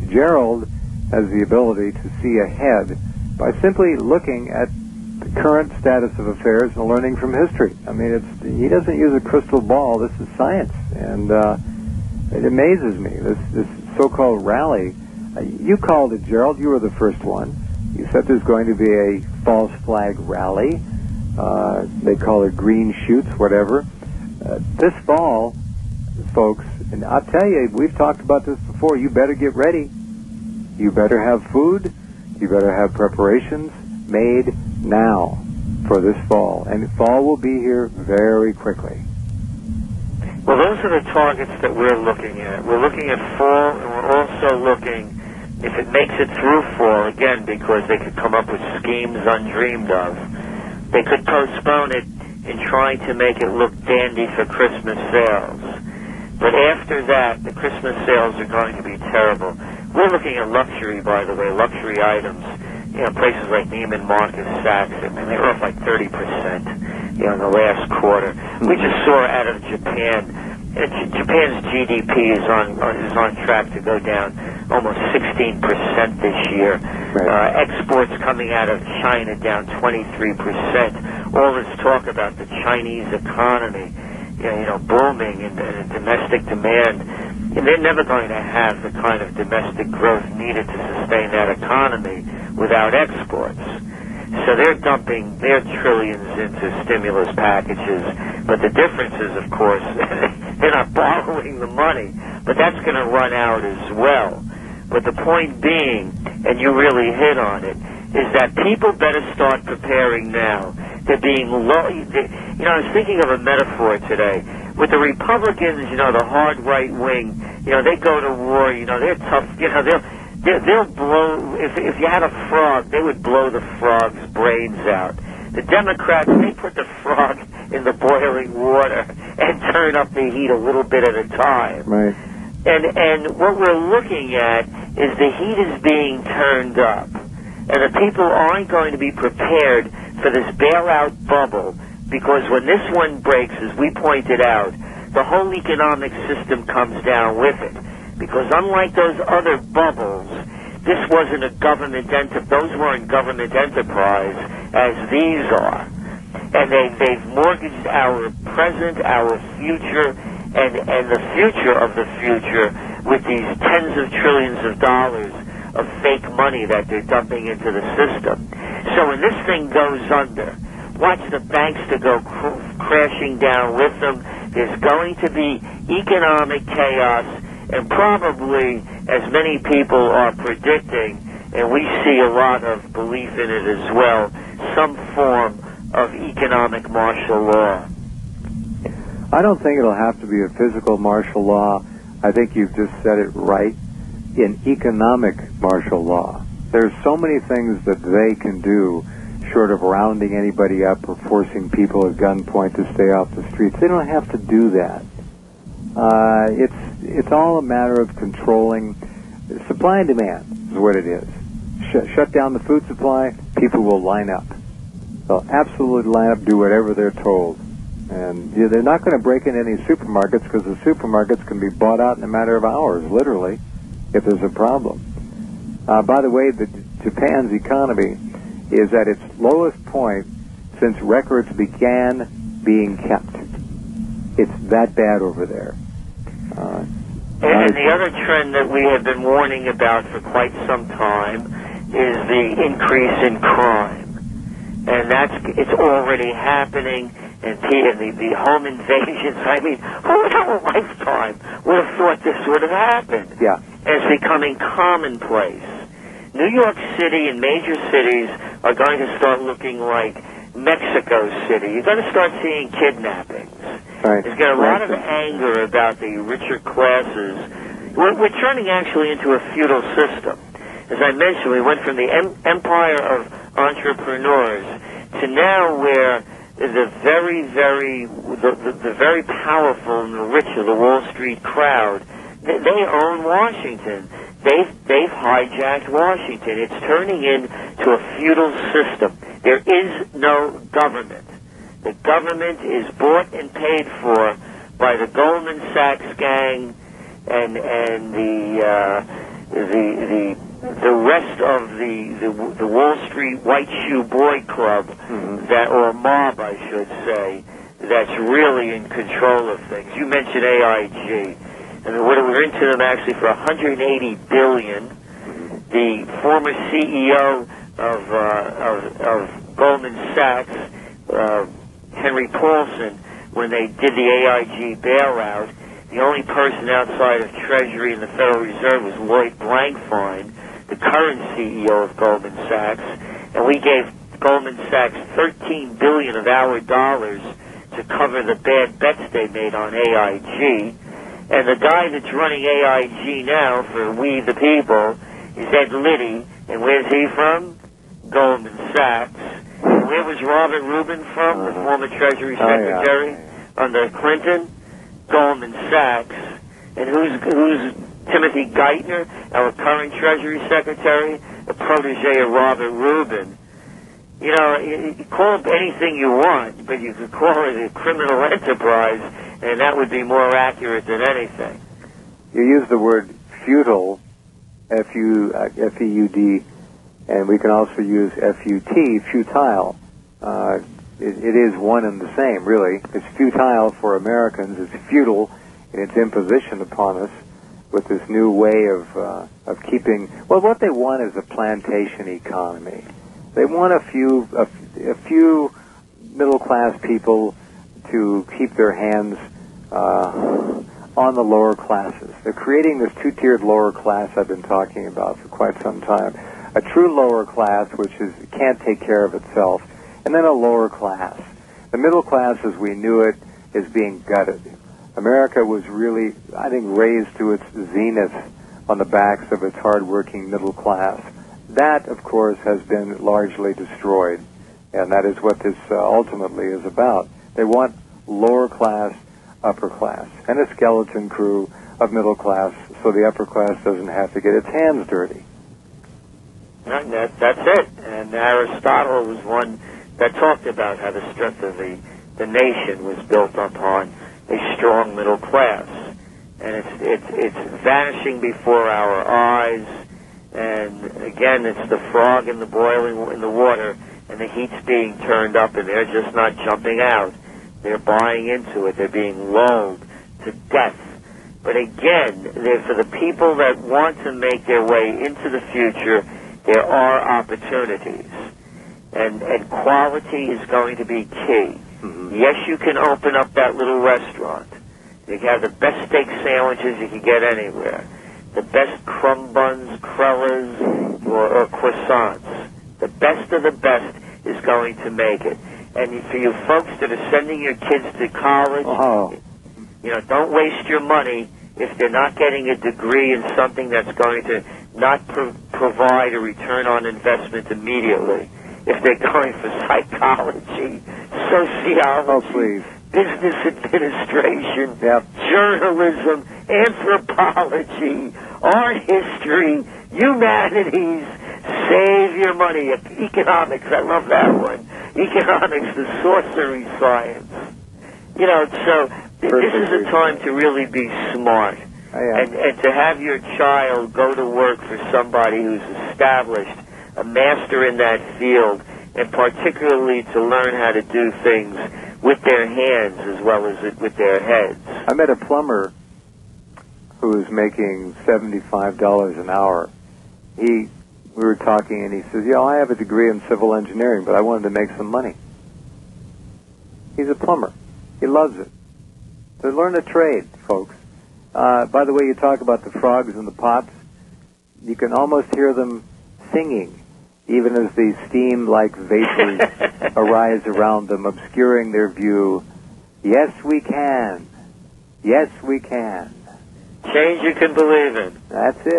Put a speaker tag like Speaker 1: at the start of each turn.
Speaker 1: Gerald has the ability to see ahead by simply looking at the current status of affairs and learning from history. I mean, he doesn't use a crystal ball. This is science, and it amazes me, this so-called rally. You called it, Gerald. You were the first one. You said there's going to be a false flag rally. They call it green shoots, whatever. This fall, folks, and I'll tell you, we've talked about this before, you better get ready. You better have food. You better have preparations made now for this fall. And fall will be here very quickly.
Speaker 2: Well, those are the targets that we're looking at. We're looking at fall, and we're also looking, if it makes it through fall, again, because they could come up with schemes undreamed of, they could postpone it in trying to make it look dandy for Christmas sales. But after that, the Christmas sales are going to be terrible. We're looking at luxury, by the way, luxury items. You know, places like Neiman Marcus, Saks, I mean, they're off like 30%, in the last quarter. We just saw out of Japan, Japan's GDP is on track to go down almost 16% this year. Right. Exports coming out of China down 23%. All this talk about the Chinese economy, booming and domestic demand. And they're never going to have the kind of domestic growth needed to sustain that economy without exports. So they're dumping their trillions into stimulus packages. But the difference is, of course, they're not borrowing the money. But that's going to run out as well. But the point being, and you really hit on it, is that people better start preparing now. They're being low. I was thinking of a metaphor today. With the Republicans, the hard right wing, they go to war, they're tough, they'll blow, if you had a frog, they would blow the frog's brains out. The Democrats, they put the frog in the boiling water and turn up the heat a little bit at a time.
Speaker 1: Right.
Speaker 2: And what we're looking at is the heat is being turned up. And the people aren't going to be prepared for this bailout bubble, because when this one breaks, as we pointed out, the whole economic system comes down with it. Because unlike those other bubbles, this wasn't a government those weren't government enterprise as these are. And they've mortgaged our present, our future, and the future of the future with these tens of trillions of dollars of fake money that they're dumping into the system. So when this thing goes under, watch the banks to go crashing down with them. There's going to be economic chaos, and probably, as many people are predicting, and we see a lot of belief in it as well, some form of economic martial law.
Speaker 1: I don't think it'll have to be a physical martial law. I think you've just said it right. In economic martial law, there's so many things that they can do short of rounding anybody up or forcing people at gunpoint to stay off the streets. They don't have to do that. It's all a matter of controlling supply and demand is what it is. Shut down the food supply, people will line up. They'll absolutely line up, do whatever they're told. And they're not going to break into any supermarkets, because the supermarkets can be bought out in a matter of hours, literally, if there's a problem. By the way, Japan's economy is at its lowest point since records began being kept. It's that bad over there.
Speaker 2: And the other trend that we have been warning about for quite some time is the increase in crime. And it's already happening. And the home invasions, I mean, who in our lifetime would have thought this would have happened?
Speaker 1: Yeah.
Speaker 2: It's becoming commonplace. New York City and major cities are going to start looking like Mexico City. You're going to start seeing kidnappings.
Speaker 1: Right.
Speaker 2: There's got a lot of anger about the richer classes. We're turning actually into a feudal system. As I mentioned, we went from the empire of entrepreneurs to now where the very powerful and the rich of the Wall Street crowd, they own Washington. They've hijacked Washington. It's turning into a feudal system. There is no government. The government is bought and paid for by the Goldman Sachs gang and the rest of the Wall Street White Shoe Boy Club, or mob, I should say, that's really in control of things. You mentioned AIG, and we're into them actually for $180 billion. The former CEO of Goldman Sachs, Henry Paulson, when they did the AIG bailout, the only person outside of Treasury and the Federal Reserve was Lloyd Blankfein, the current CEO of Goldman Sachs, and we gave Goldman Sachs $13 billion of our dollars to cover the bad bets they made on AIG. And the guy that's running AIG now for We the People is Ed Liddy, and where's he from? Goldman Sachs. And where was Robert Rubin from, the former Treasury Secretary under Clinton? Goldman Sachs. And who's Timothy Geithner, our current Treasury Secretary, a protege of Robert Rubin? You know, you call it anything you want, but you could call it a criminal enterprise, and that would be more accurate than anything.
Speaker 1: You use the word futile, F-E-U-D, and we can also use F-U-T, futile. It is one and the same, really. It's futile for Americans. It's futile in its imposition upon us with this new way of keeping. Well, what they want is a plantation economy. They want a few middle-class people to keep their hands on the lower classes. They're creating this two-tiered lower class I've been talking about for quite some time. A true lower class, which can't take care of itself, and then a lower class. The middle class, as we knew it, is being gutted. America was really, I think, raised to its zenith on the backs of its hard-working middle class. That, of course, has been largely destroyed, and that is what this ultimately is about. They want lower class, upper class, and a skeleton crew of middle class, so the upper class doesn't have to get its hands dirty.
Speaker 2: That's it. And Aristotle was one that talked about how the strength of the nation was built upon a strong middle class, and it's vanishing before our eyes. And again, it's the frog in the water, and the heat's being turned up, and they're just not jumping out. They're buying into it. They're being lulled to death. But again, for the people that want to make their way into the future, there are opportunities. And quality is going to be key. Yes, you can open up that little restaurant. You can have the best steak sandwiches you can get anywhere. The best crumb buns, crullers, or croissants. The best of the best is going to make it. And for you folks that are sending your kids to college, don't waste your money if they're not getting a degree in something that's going to not provide a return on investment immediately. If they're going for psychology, sociology, business administration, journalism, anthropology, art history, humanities, save your money. Economics, I love that one. Economics, the sorcery science. So this is a time to really be smart. And to have your child go to work for somebody who's established, a master in that field, and particularly to learn how to do things with their hands as well as with their heads.
Speaker 1: I met a plumber who was making $75 an hour. We were talking, and he says, I have a degree in civil engineering, but I wanted to make some money. He's a plumber. He loves it. So learn a trade, folks. By the way, you talk about the frogs in the pots. You can almost hear them singing, even as the steam-like vapors arise around them, obscuring their view. Yes, we can. Yes, we can.
Speaker 2: Change you can believe in.
Speaker 1: That's it.